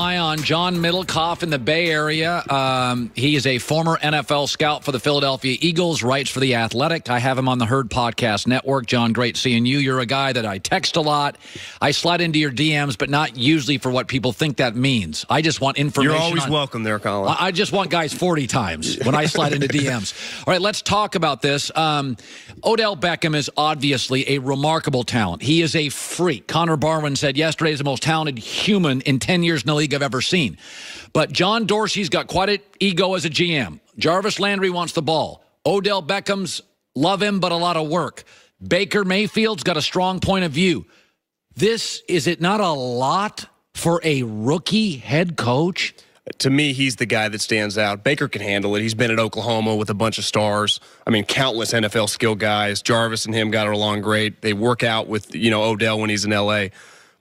Eye on John Middlecoff in the Bay Area. He is a former NFL scout for the Philadelphia Eagles, writes for The Athletic. I have him on the Herd Podcast Network. John, great seeing you. You're a guy that I text a lot. I slide into your DMs, but not usually for what people think that means. I just want information. You're always welcome there, Colin. I just want guys 40 times when I slide into DMs. All right, let's talk about this. Odell Beckham is obviously a remarkable talent. He is a freak. Connor Barwin said yesterday he's the most talented human in 10 years in the league I've ever seen. But John Dorsey's got quite an ego as a GM. Jarvis Landry wants the ball. Odell Beckham's love him, but a lot of work. Baker Mayfield's got a strong point of view. Is it not a lot for a rookie head coach? To me, he's the guy that stands out. Baker can handle it. He's been at Oklahoma with a bunch of stars. I mean, countless NFL skill guys. Jarvis and him got along great. They work out with, Odell when he's in L.A.,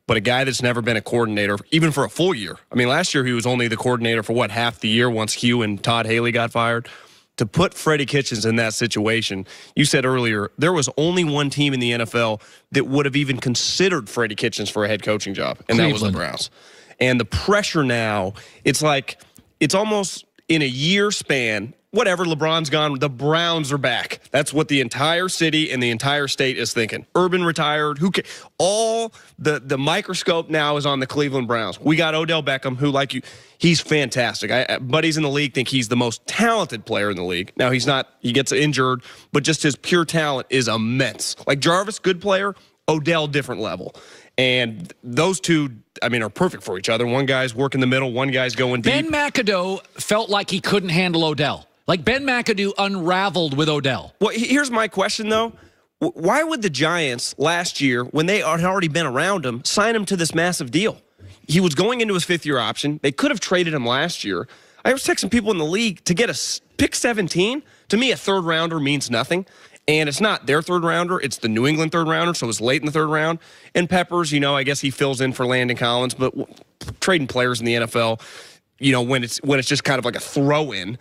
but a guy that's never been a coordinator, even for a full year. I mean, last year he was only the coordinator for, half the year once Hugh and Todd Haley got fired. To put Freddie Kitchens in that situation, you said earlier, there was only one team in the NFL that would have even considered Freddie Kitchens for a head coaching job, and that was the Browns. And the pressure now, it's almost in a year span, whatever, LeBron's gone, the Browns are back. That's what the entire city and the entire state is thinking. Urban retired. All the microscope now is on the Cleveland Browns. We got Odell Beckham, who, he's fantastic. Buddies in the league think he's the most talented player in the league. Now, he's not. He gets injured, but just his pure talent is immense. Like Jarvis, good player. Odell, different level. And those two, are perfect for each other. One guy's working the middle, one guy's going deep. Ben McAdoo felt like he couldn't handle Odell. Like Ben McAdoo unraveled with Odell. Well, here's my question, though. Why would the Giants last year, when they had already been around him, sign him to this massive deal? He was going into his fifth-year option. They could have traded him last year. I was texting people in the league to get a pick 17. To me, a third-rounder means nothing. And it's not their third-rounder. It's the New England third-rounder, so it's late in the third round. And Peppers, I guess he fills in for Landon Collins. But trading players in the NFL, when it's just kind of like a throw-in.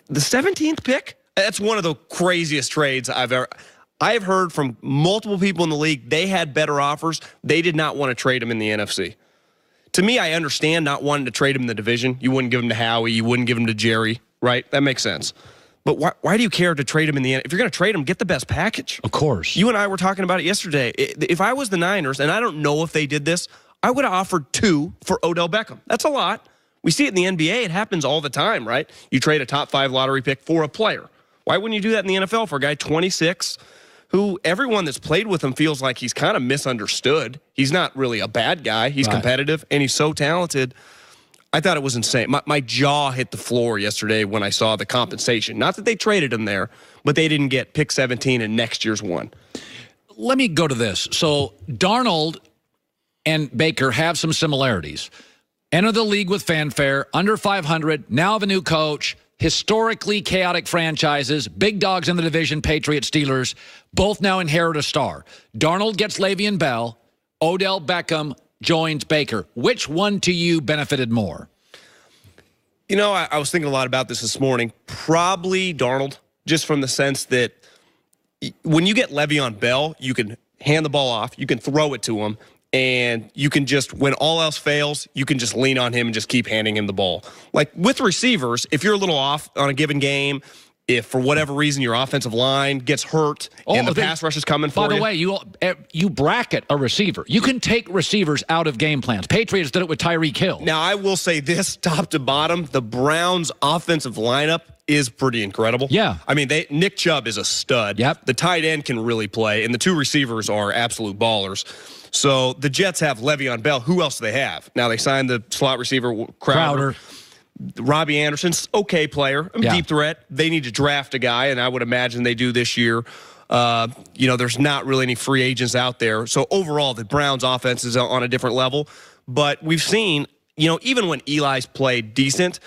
The 17th pick, that's one of the craziest trades I've heard from multiple people in the league. They had better offers. They did not want to trade him in the NFC. To me, I understand not wanting to trade him in the division. You wouldn't give him to Howie. You wouldn't give him to Jerry, right? That makes sense. But why do you care to trade him in the end? If you're going to trade him, get the best package. Of course. You and I were talking about it yesterday. If I was the Niners, and I don't know if they did this, I would have offered 2 for Odell Beckham. That's a lot. We see it in the NBA. It happens all the time, right? You trade a top 5 lottery pick for a player. Why wouldn't you do that in the NFL for a guy 26 who everyone that's played with him feels like he's kind of misunderstood? He's not really a bad guy. He's competitive, and he's so talented. I thought it was insane. My jaw hit the floor yesterday when I saw the compensation. Not that they traded him there, but they didn't get pick 17 in next year's one. Let me go to this. So Darnold and Baker have some similarities. Enter the league with fanfare, under 500, now have a new coach, historically chaotic franchises, big dogs in the division, Patriots, Steelers, both now inherit a star. Darnold gets Le'Veon Bell, Odell Beckham joins Baker. Which one to you benefited more? I was thinking a lot about this morning. Probably Darnold, just from the sense that when you get Le'Veon Bell, you can hand the ball off, you can throw it to him, and you can just, when all else fails, you can just lean on him and just keep handing him the ball. Like with receivers, if you're a little off on a given game, if for whatever reason your offensive line gets hurt and the pass rush is coming for you. By the way, you bracket a receiver. You can take receivers out of game plans. Patriots did it with Tyreek Hill. Now, I will say this, top to bottom, the Browns' offensive lineup is pretty incredible. Yeah. Nick Chubb is a stud. Yep. The tight end can really play, and the 2 receivers are absolute ballers. So the Jets have Le'Veon Bell. Who else do they have? Now, they signed the slot receiver, Crowder. Robbie Anderson's okay player, deep threat. They need to draft a guy, and I would imagine they do this year. There's not really any free agents out there. So overall, the Browns' offense is on a different level. But we've seen, even when Eli's played decent,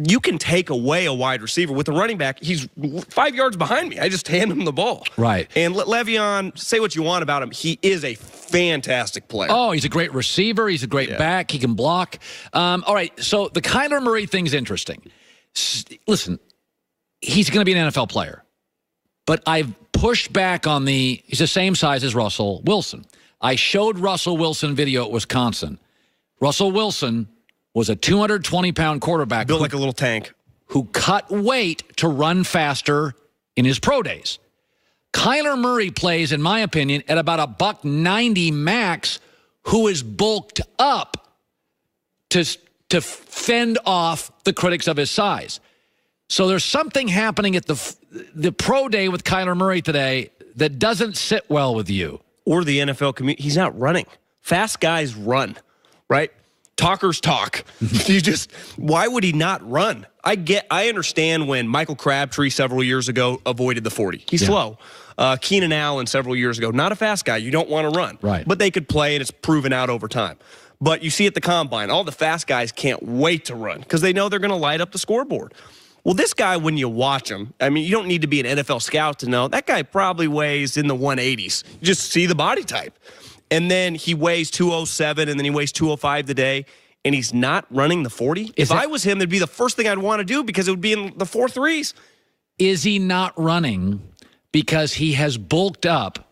you can take away a wide receiver. With a running back, he's 5 yards behind me. I just hand him the ball. Right. And Le'Veon, say what you want about him, he is a fantastic player. Oh, he's a great receiver. He's a great back. He can block. All right, so the Kyler Murray thing's interesting. Listen, he's going to be an NFL player. But I've pushed back on he's the same size as Russell Wilson. I showed Russell Wilson video at Wisconsin. Russell Wilson was a 220-pound quarterback Built like a little tank. who cut weight to run faster in his pro days. Kyler Murray plays, in my opinion, at about a $190 max, who is bulked up to fend off the critics of his size. So there's something happening at the pro day with Kyler Murray today that doesn't sit well with you. Or the NFL community. He's not running. Fast guys run, right? Talkers talk. Why would he not run? I understand when Michael Crabtree several years ago avoided the 40. He's slow. Keenan Allen several years ago, not a fast guy. You don't want to run. Right. But they could play, and it's proven out over time. But you see at the combine, all the fast guys can't wait to run because they know they're going to light up the scoreboard. Well, this guy, when you watch him, I mean, you don't need to be an NFL scout to know that guy probably weighs in the 180s. You just see the body type. And then he weighs 207, and then he weighs 205 today, and he's not running the 40. If I was him, that'd be the first thing I'd want to do because it would be in the 4.3s. Is he not running because he has bulked up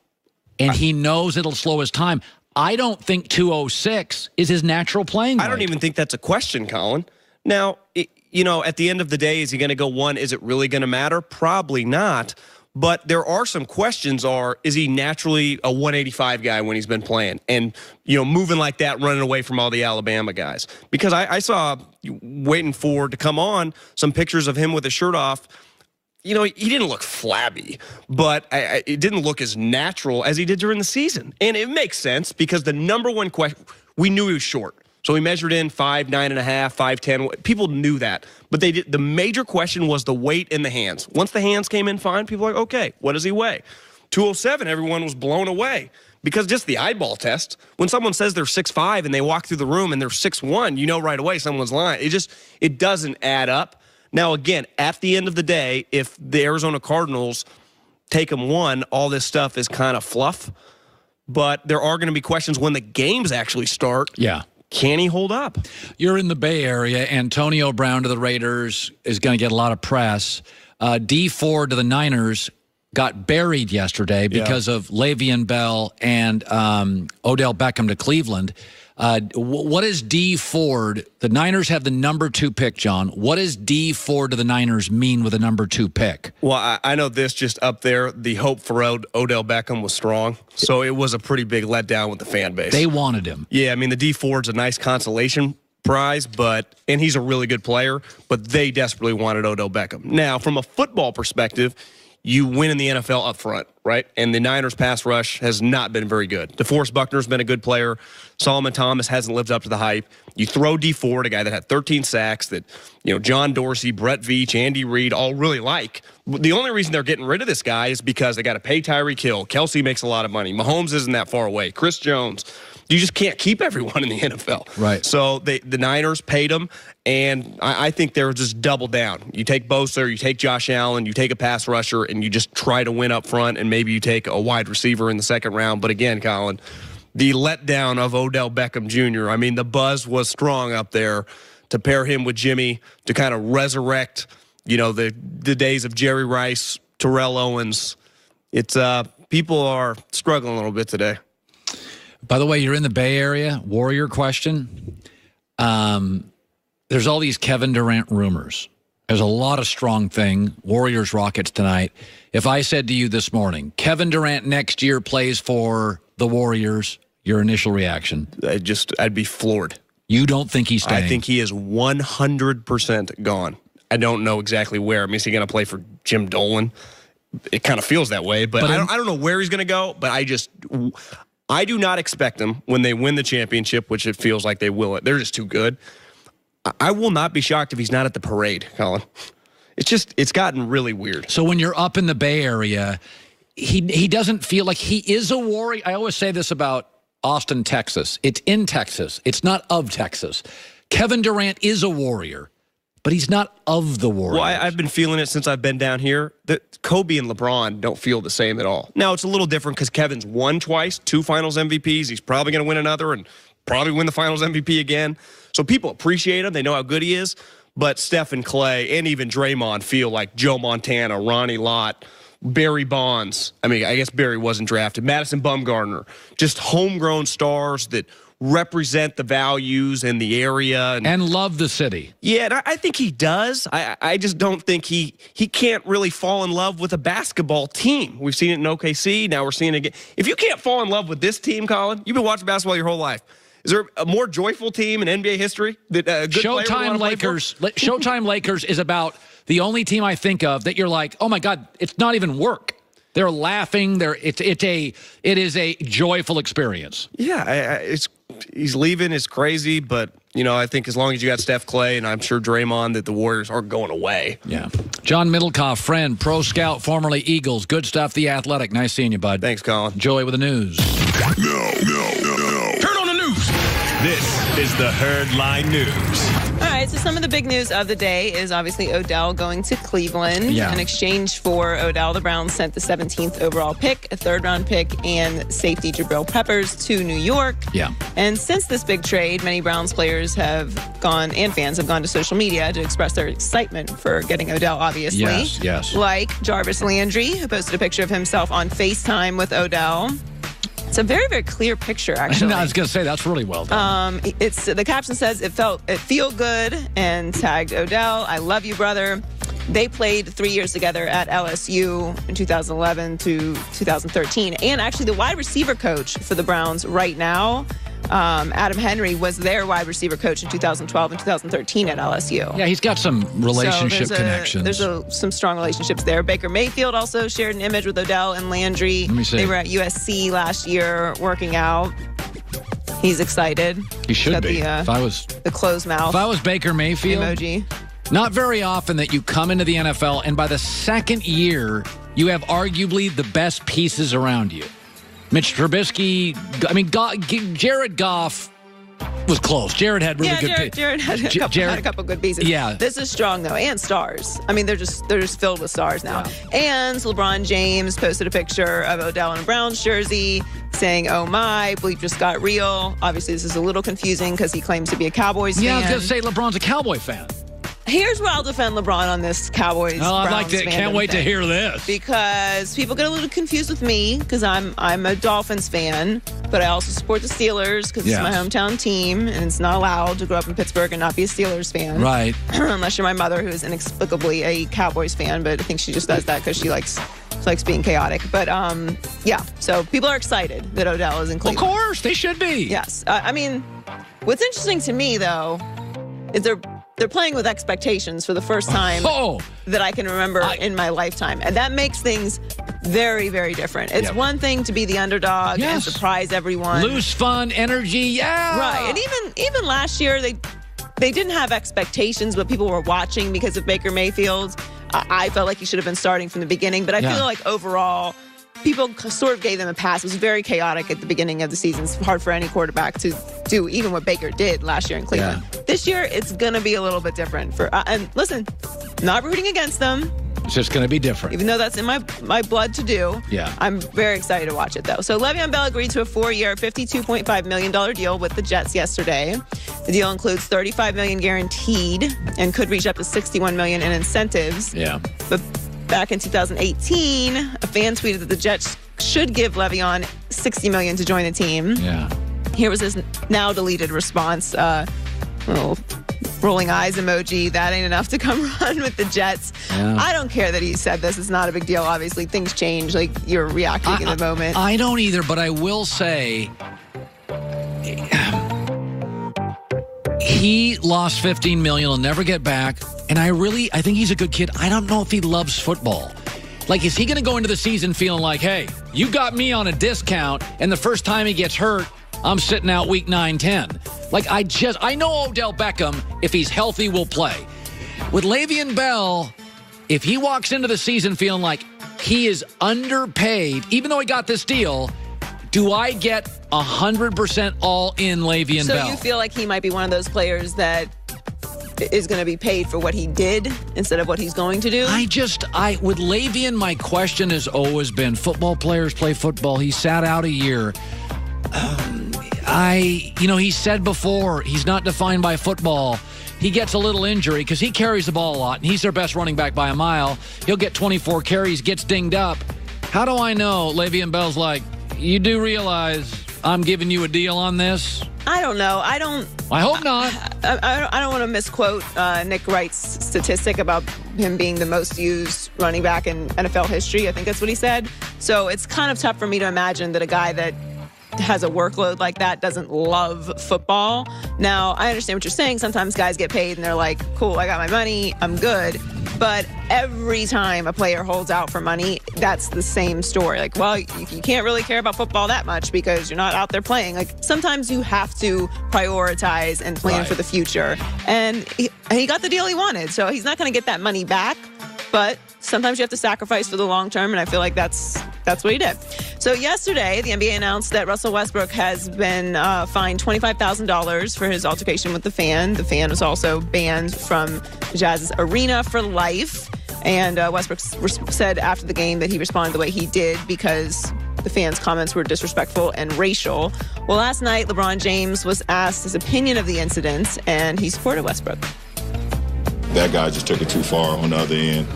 and he knows it'll slow his time? I don't think 206 is his natural playing weight. I don't even think that's a question, Colin. Now, at the end of the day, is he going to go one? Is it really going to matter? Probably not. But there are some questions is he naturally a 185 guy when he's been playing? And, moving like that, running away from all the Alabama guys. Because I saw, waiting to come on, some pictures of him with his shirt off. He didn't look flabby, but it didn't look as natural as he did during the season. And it makes sense because the number one question, we knew he was short. So we measured in 5'9.5", 5'10". People knew that. But the major question was the weight in the hands. Once the hands came in fine, people were like, okay, what does he weigh? 207, everyone was blown away. Because just the eyeball test, when someone says they're 6'5" and they walk through the room and they're 6'1", you know right away someone's lying. It doesn't add up. Now, again, at the end of the day, if the Arizona Cardinals take them one, all this stuff is kind of fluff. But there are going to be questions when the games actually start. Yeah. Can he hold up? You're in the Bay Area. Antonio Brown to the Raiders is going to get a lot of press. Dee Ford to the Niners got buried yesterday because of Le'Veon Bell and Odell Beckham to Cleveland. What is Dee Ford? The Niners have the number 2 pick, John. What does Dee Ford to the Niners mean with the number 2 pick? Well, I know this just up there. The hope for Odell Beckham was strong, so it was a pretty big letdown with the fan base. They wanted him. Yeah, I mean, the Dee Ford's a nice consolation prize, and he's a really good player, but they desperately wanted Odell Beckham. Now, from a football perspective, you win in the NFL up front, right? And the Niners pass rush has not been very good. DeForest Buckner's been a good player. Solomon Thomas hasn't lived up to the hype. You throw Dee Ford, a guy that had 13 sacks that, John Dorsey, Brett Veach, Andy Reid all really like. The only reason they're getting rid of this guy is because they got to pay Tyreek Hill. Kelsey makes a lot of money. Mahomes isn't that far away. Chris Jones. You just can't keep everyone in the NFL. Right. So the Niners paid him, and I think they're just double down. You take Bosa, you take Josh Allen, you take a pass rusher, and you just try to win up front, and maybe you take a wide receiver in the second round. But again, Colin, the letdown of Odell Beckham Jr., I mean, the buzz was strong up there to pair him with Jimmy to kind of resurrect, the days of Jerry Rice, Terrell Owens. It's people are struggling a little bit today. By the way, you're in the Bay Area. Warrior question. There's all these Kevin Durant rumors. There's a lot of strong thing. Warriors, Rockets tonight. If I said to you this morning, Kevin Durant next year plays for the Warriors, your initial reaction? I'd be floored. You don't think he's staying? I think he is 100% gone. I don't know exactly where. I mean, is he going to play for Jim Dolan? It kind of feels that way, but I don't know where he's going to go, but I do not expect them when they win the championship, which it feels like they will. They're just too good. I will not be shocked if he's not at the parade, Colin. It's gotten really weird. So when you're up in the Bay Area, he doesn't feel like he is a Warrior. I always say this about Austin, Texas. It's in Texas. It's not of Texas. Kevin Durant is a Warrior, but he's not of the Warriors. Well, I've been feeling it since I've been down here. That Kobe and LeBron don't feel the same at all. Now, it's a little different because Kevin's won twice, 2 finals MVPs. He's probably going to win another and probably win the finals MVP again. So people appreciate him. They know how good he is. But Steph and Clay and even Draymond feel like Joe Montana, Ronnie Lott, Barry Bonds. I mean, I guess Barry wasn't drafted. Madison Bumgarner. Just homegrown stars that represent the values and the area and love the city. Yeah, and I think he does. I just don't think he can't really fall in love with a basketball team. We've seen it in OKC. Now we're seeing it again. If you can't fall in love with this team, Colin, you've been watching basketball your whole life. Is there a more joyful team in NBA history that a good Showtime Lakers? Showtime Lakers is about the only team I think of that you're like, oh my God, it's not even work. They're laughing. It is a joyful experience. Yeah, he's leaving. It's crazy, but I think as long as you got Steph Clay and I'm sure Draymond, that the Warriors aren't going away. Yeah. John Middlecoff, friend, pro scout, formerly Eagles. Good stuff. The Athletic. Nice seeing you, bud. Thanks, Colin. Joey with the news. No. Turn on the news. This is the Herdline News. All right, so some of the big news of the day is obviously Odell going to Cleveland. Yeah. In exchange for Odell, the Browns sent the 17th overall pick, a third-round pick, and safety Jabril Peppers to New York. Yeah. And since this big trade, many Browns players have gone, and fans have gone to social media to express their excitement for getting Odell, obviously. Yes. Like Jarvis Landry, who posted a picture of himself on FaceTime with Odell. It's a very, very clear picture, actually. I was going to say, that's really well done. The caption says, it feel good, and tagged Odell. I love you, brother. They played 3 years together at LSU in 2011 to 2013. And actually, the wide receiver coach for the Browns right now, Adam Henry, was their wide receiver coach in 2012 and 2013 at LSU. Yeah, he's got some relationship connections. There's some strong relationships there. Baker Mayfield also shared an image with Odell and Landry. Let me see. They were at USC last year working out. He's excited. He should be. The closed mouth. If I was Baker Mayfield, emoji. Not very often that you come into the NFL and by the second year, you have arguably the best pieces around you. Mitch Trubisky, Jared Goff was close. Jared had really good pieces. Jared had a couple good pieces. Yeah. This is strong, though, and stars. I mean, they're just filled with stars now. Yeah. And LeBron James posted a picture of Odell in a Browns jersey saying, oh my, bleep just got real. Obviously, this is a little confusing because he claims to be a Cowboys fan. Yeah, I was going to say LeBron's a Cowboy fan. Here's where I'll defend LeBron on this Cowboys. Oh, I like that. Can't wait to hear this. Because people get a little confused with me because I'm a Dolphins fan, but I also support the Steelers because it's my hometown team, and it's not allowed to grow up in Pittsburgh and not be a Steelers fan. Right. Unless you're my mother, who is inexplicably a Cowboys fan, but I think she just does that because she likes being chaotic. But so people are excited that Odell is in Cleveland. Of course, they should be. Yes. What's interesting to me though is they're playing with expectations for the first time that I can remember in my lifetime. And that makes things very, very different. It's one thing to be the underdog and surprise everyone. Loose, fun, energy, yeah. Right. And even last year, they didn't have expectations, but people were watching because of Baker Mayfield. I felt like he should have been starting from the beginning. But I feel like overall, people sort of gave them a pass. It was very chaotic at the beginning of the season. It's hard for any quarterback to do even what Baker did last year in Cleveland. Yeah. This year, it's going to be a little bit different. And listen, not rooting against them. It's just going to be different. Even though that's in my blood to do. Yeah. I'm very excited to watch it, though. So Le'Veon Bell agreed to a 4-year, $52.5 million deal with the Jets yesterday. The deal includes $35 million guaranteed and could reach up to $61 million in incentives. Yeah. But back in 2018, a fan tweeted that the Jets should give Le'Veon $60 million to join the team. Yeah. Here was his now deleted response. Little rolling eyes emoji. That ain't enough to come run with the Jets. Yeah. I don't care that he said this. It's not a big deal. Obviously, things change. Like, you're reacting in the moment. I don't either, but I will say he lost $15 million. He'll never get back. And I think he's a good kid. I don't know if he loves football. Like, is he going to go into the season feeling like, hey, you got me on a discount, and the first time he gets hurt, I'm sitting out week 9, 10. Like, I know Odell Beckham, if he's healthy, will play. With Le'Veon Bell, if he walks into the season feeling like he is underpaid, even though he got this deal, do I get 100% all-in Le'Veon Bell? So you feel like he might be one of those players that is going to be paid for what he did instead of what he's going to do? With Le'Veon, my question has always been, football players play football. He sat out a year. He said before, he's not defined by football. He gets a little injury because he carries the ball a lot, and he's their best running back by a mile. He'll get 24 carries, gets dinged up. How do I know Le'Veon Bell's like, you do realize I'm giving you a deal on this? I don't know. I hope not. I don't want to misquote Nick Wright's statistic about him being the most used running back in NFL history. I think that's what he said. So it's kind of tough for me to imagine that a guy that has a workload like that doesn't love football. Now, I understand what you're saying. Sometimes guys get paid and they're like, cool, I got my money, I'm good. But every time a player holds out for money, that's the same story. Like, well, you can't really care about football that much because you're not out there playing. Like, sometimes you have to prioritize and plan for the future. And he got the deal he wanted, so he's not going to get that money back. But sometimes you have to sacrifice for the long term, and I feel like that's what he did. So yesterday, the NBA announced that Russell Westbrook has been fined $25,000 for his altercation with the fan. The fan was also banned from the Jazz's arena for life. And Westbrook said after the game that he responded the way he did because the fans' comments were disrespectful and racial. Well, last night, LeBron James was asked his opinion of the incident, and he supported Westbrook. That guy just took it too far on the other end.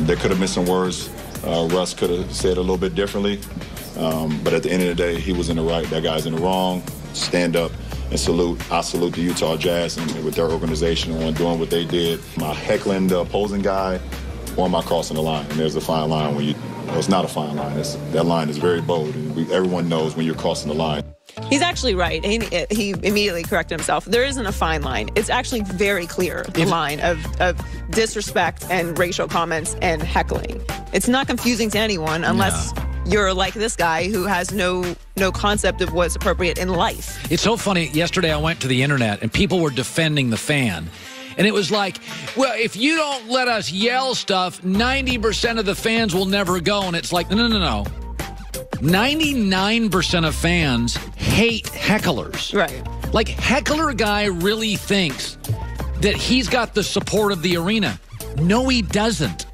There could have been some words. Russ could have said a little bit differently. But at the end of the day, he was in the right. That guy's in the wrong. Stand up and salute. I salute the Utah Jazz and with their organization on doing what they did. My heckling the opposing guy, or am I crossing the line? And there's a fine line when it's not a fine line. That line is very bold. And everyone knows when you're crossing the line. He's actually right. He immediately corrected himself. There isn't a fine line. It's actually very clear, the line of disrespect and racial comments and heckling. It's not confusing to anyone unless you're like this guy who has no concept of what's appropriate in life. It's so funny. Yesterday I went to the internet and people were defending the fan. And it was like, well, if you don't let us yell stuff, 90% of the fans will never go. And it's like, no. 99% of fans hate hecklers. Right. Like, heckler guy really thinks that he's got the support of the arena. No, he doesn't.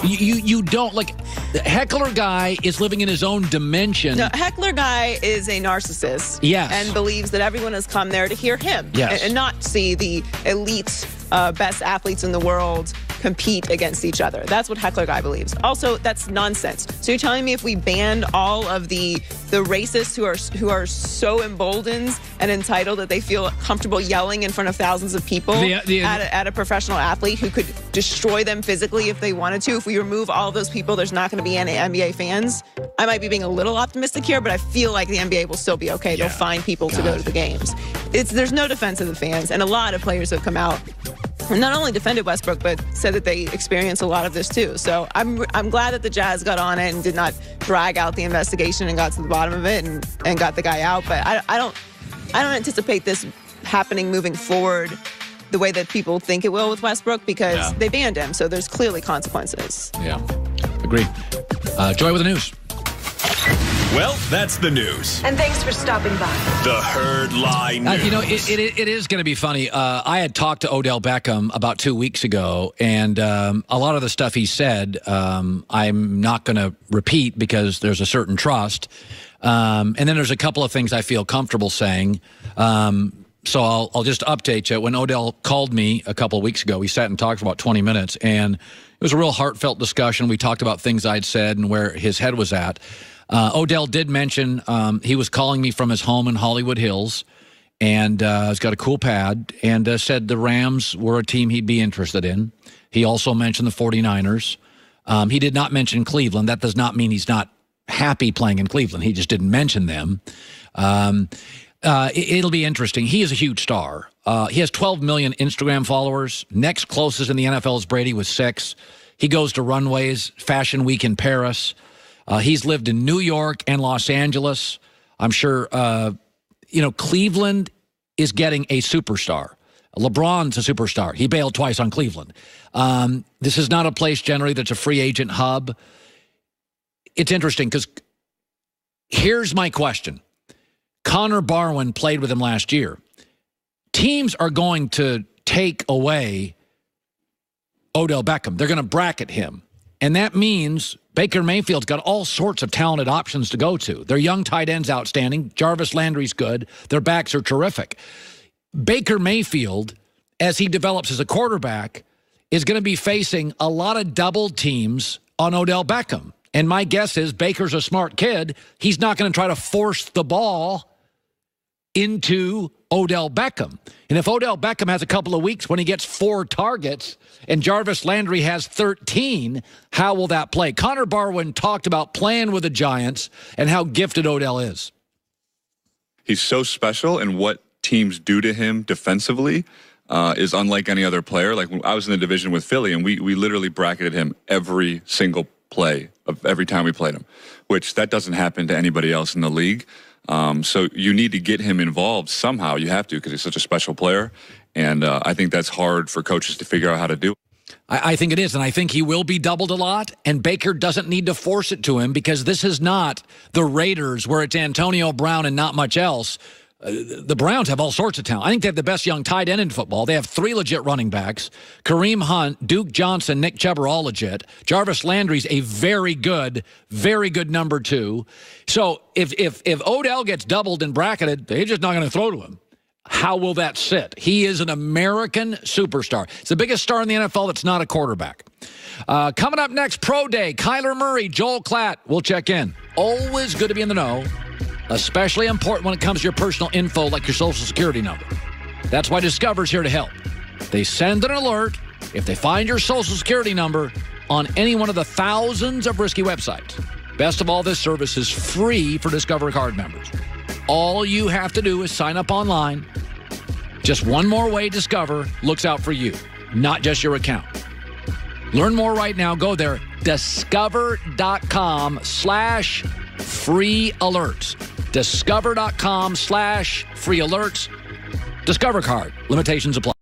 You don't. Like, the heckler guy is living in his own dimension. No, heckler guy is a narcissist. Yes. And believes that everyone has come there to hear him. Yes. And not see the elite, best athletes in the world compete against each other. That's what heckler guy believes. Also, that's nonsense. So you're telling me if we banned all of the racists who are so emboldened and entitled that they feel comfortable yelling in front of thousands of people at a professional athlete who could destroy them physically if they wanted to, if we remove all of those people, there's not going to be any NBA fans? I might be being a little optimistic here, but I feel like the NBA will still be okay. Yeah. They'll find people to go to the games. There's no defense of the fans, and a lot of players have come out and not only defended Westbrook, but said that they experienced a lot of this too. So I'm glad that the Jazz got on it and did not drag out the investigation and got to the bottom of it and got the guy out. But I don't anticipate this happening moving forward the way that people think it will with Westbrook because they banned him. So there's clearly consequences. Yeah, agree. Joy with the news. Well, that's the news. And thanks for stopping by. The Herd Lie News. It is going to be funny. I had talked to Odell Beckham about 2 weeks ago, and a lot of the stuff he said, I'm not going to repeat because there's a certain trust. And then there's a couple of things I feel comfortable saying. So I'll just update you. When Odell called me a couple of weeks ago, we sat and talked for about 20 minutes, and it was a real heartfelt discussion. We talked about things I'd said and where his head was at. Odell did mention he was calling me from his home in Hollywood Hills, and he's got a cool pad, and said the Rams were a team he'd be interested in. He also mentioned the 49ers. He did not mention Cleveland. That does not mean he's not happy playing in Cleveland. He just didn't mention them. It'll be interesting. He is a huge star. He has 12 million Instagram followers. Next closest in the NFL is Brady with 6. He goes to runways, Fashion Week in Paris. He's lived in New York and Los Angeles. I'm sure, Cleveland is getting a superstar. LeBron's a superstar. He bailed twice on Cleveland. This is not a place generally that's a free agent hub. It's interesting because here's my question. Connor Barwin played with him last year. Teams are going to take away Odell Beckham. They're going to bracket him. And that means Baker Mayfield's got all sorts of talented options to go to. Their young tight end's outstanding. Jarvis Landry's good. Their backs are terrific. Baker Mayfield, as he develops as a quarterback, is going to be facing a lot of double teams on Odell Beckham. And my guess is Baker's a smart kid. He's not going to try to force the ball into Odell Beckham. And if Odell Beckham has a couple of weeks when he gets 4 targets and Jarvis Landry has 13, how will that play? Connor Barwin talked about playing with the Giants and how gifted Odell is. He's so special, and what teams do to him defensively is unlike any other player. Like, I was in the division with Philly, and we literally bracketed him every single play of every time we played him, which that doesn't happen to anybody else in the league. So you need to get him involved somehow. You have to, because he's such a special player. And I think that's hard for coaches to figure out how to do. I think it is, and I think he will be doubled a lot, and Baker doesn't need to force it to him, because this is not the Raiders where it's Antonio Brown and not much else. The Browns have all sorts of talent. I think they have the best young tight end in football. They have 3 legit running backs. Kareem Hunt, Duke Johnson, Nick Chubb are all legit. Jarvis Landry's a very good number 2. So if Odell gets doubled and bracketed, they're just not going to throw to him. How will that sit? He is an American superstar. He's the biggest star in the NFL that's not a quarterback. Coming up next, Pro Day, Kyler Murray, Joel Klatt. We'll check in. Always good to be in the know. Especially important when it comes to your personal info like your Social Security number. That's why Discover's here to help. They send an alert if they find your Social Security number on any one of the thousands of risky websites. Best of all, this service is free for Discover card members. All you have to do is sign up online. Just one more way Discover looks out for you, not just your account. Learn more right now. Go there, discover.com/free alerts. Discover.com/free alerts. Discover card. Limitations apply.